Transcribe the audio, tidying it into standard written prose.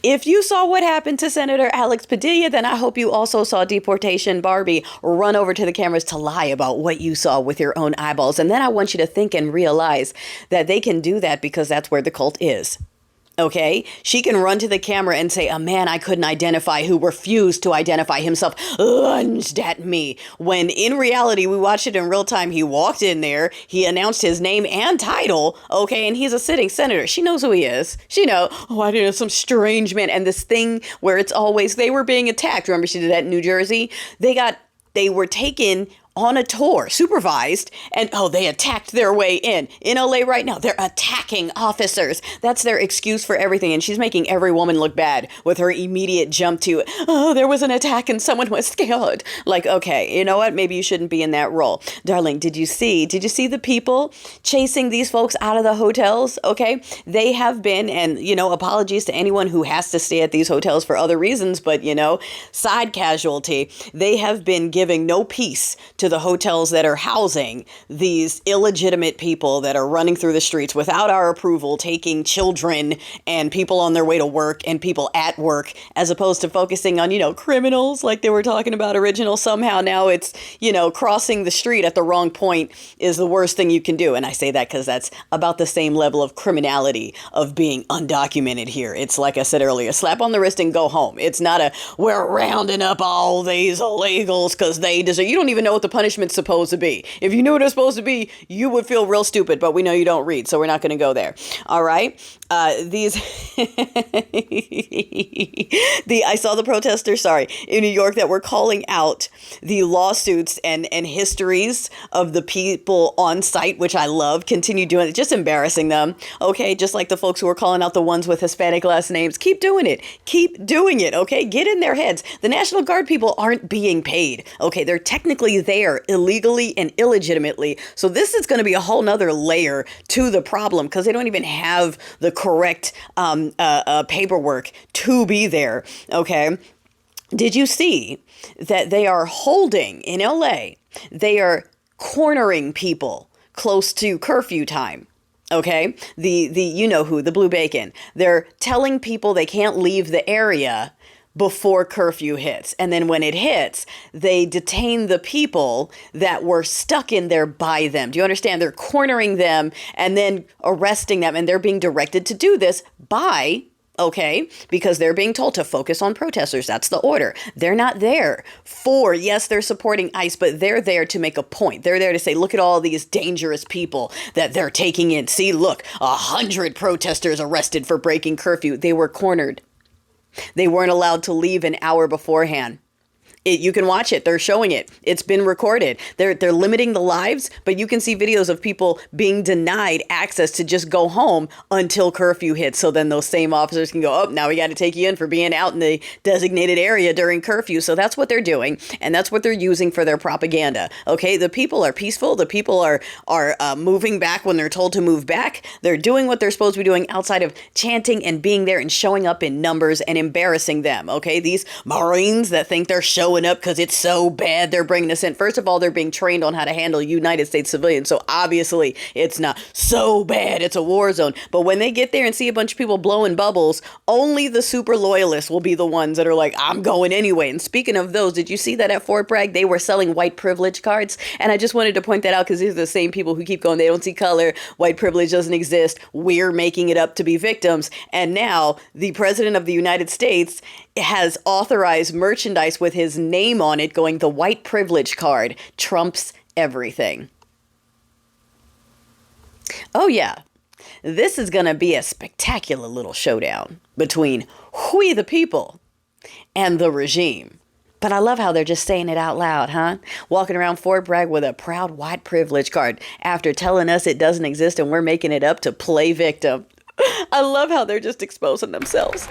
If you saw what happened to Senator Alex Padilla, then I hope you also saw deportation Barbie run over to the cameras to lie about what you saw with your own eyeballs. And then I want you to think and realize that they can do that because that's where the cult is. Okay, she can run to the camera and say, a man I couldn't identify who refused to identify himself lunged at me. When in reality, we watched it in real time. He walked in there. He announced his name and title. Okay, and he's a sitting senator. She knows who he is. She know, oh, I didn't know, some strange man. And this thing where it's always, they were being attacked. Remember she did that in New Jersey? They were taken on a tour, supervised, and they attacked their way in LA right now. They're attacking officers. That's their excuse for everything. And she's making every woman look bad with her immediate jump to, there was an attack and someone was scared. Like, okay, you know what? Maybe you shouldn't be in that role. Darling, did you see the people chasing these folks out of the hotels? Okay, they have been, and, apologies to anyone who has to stay at these hotels for other reasons, but, side casualty, they have been giving no peace to the hotels that are housing these illegitimate people that are running through the streets without our approval, taking children and people on their way to work and people at work, as opposed to focusing on, criminals like they were talking about original. Somehow now it's, crossing the street at the wrong point is the worst thing you can do. And I say that because that's about the same level of criminality of being undocumented here. It's like I said earlier, slap on the wrist and go home. It's not we're rounding up all these illegals because they deserve. You don't even know what the punishment's supposed to be. If you knew what it was supposed to be, you would feel real stupid, but we know you don't read, so we're not going to go there. All right. I saw the protesters, in New York that were calling out the lawsuits and histories of the people on site, which I love. Continue doing it, just embarrassing them. Okay. Just like the folks who were calling out the ones with Hispanic last names. Keep doing it. Keep doing it. Okay. Get in their heads. The National Guard people aren't being paid. Okay. They're technically there illegally and illegitimately. So this is going to be a whole nother layer to the problem because they don't even have the correct paperwork to be there. Okay. Did you see that they are holding in LA? They are cornering people close to curfew time. Okay. The the blue bacon. They're telling people they can't leave the area before curfew hits. And then when it hits, they detain the people that were stuck in there by them. Do you understand? They're cornering them and then arresting them. And they're being directed to do this by, because they're being told to focus on protesters. That's the order. They're not there yes, they're supporting ICE, but they're there to make a point. They're there to say, look at all these dangerous people that they're taking in. See, look, 100 protesters arrested for breaking curfew. They were cornered. They weren't allowed to leave an hour beforehand. You can watch it. They're showing it. It's been recorded. They're limiting the lives, but you can see videos of people being denied access to just go home until curfew hits. So then those same officers can go, now we got to take you in for being out in the designated area during curfew. So that's what they're doing. And that's what they're using for their propaganda. Okay. The people are peaceful. The people are moving back when they're told to move back. They're doing what they're supposed to be doing outside of chanting and being there and showing up in numbers and embarrassing them. Okay. These Marines that think they're showing up because it's so bad they're bringing us in. First of all, they're being trained on how to handle United States civilians. So obviously it's not so bad. It's a war zone. But when they get there and see a bunch of people blowing bubbles, only the super loyalists will be the ones that are like, I'm going anyway. And speaking of those, did you see that at Fort Bragg, they were selling white privilege cards? And I just wanted to point that out because these are the same people who keep going, they don't see color. White privilege doesn't exist. We're making it up to be victims. And now the president of the United States has authorized merchandise with his name on it going, the white privilege card trumps everything. Oh yeah, this is going to be a spectacular little showdown between we the people and the regime. But I love how they're just saying it out loud, huh? Walking around Fort Bragg with a proud white privilege card after telling us it doesn't exist and we're making it up to play victim. I love how they're just exposing themselves.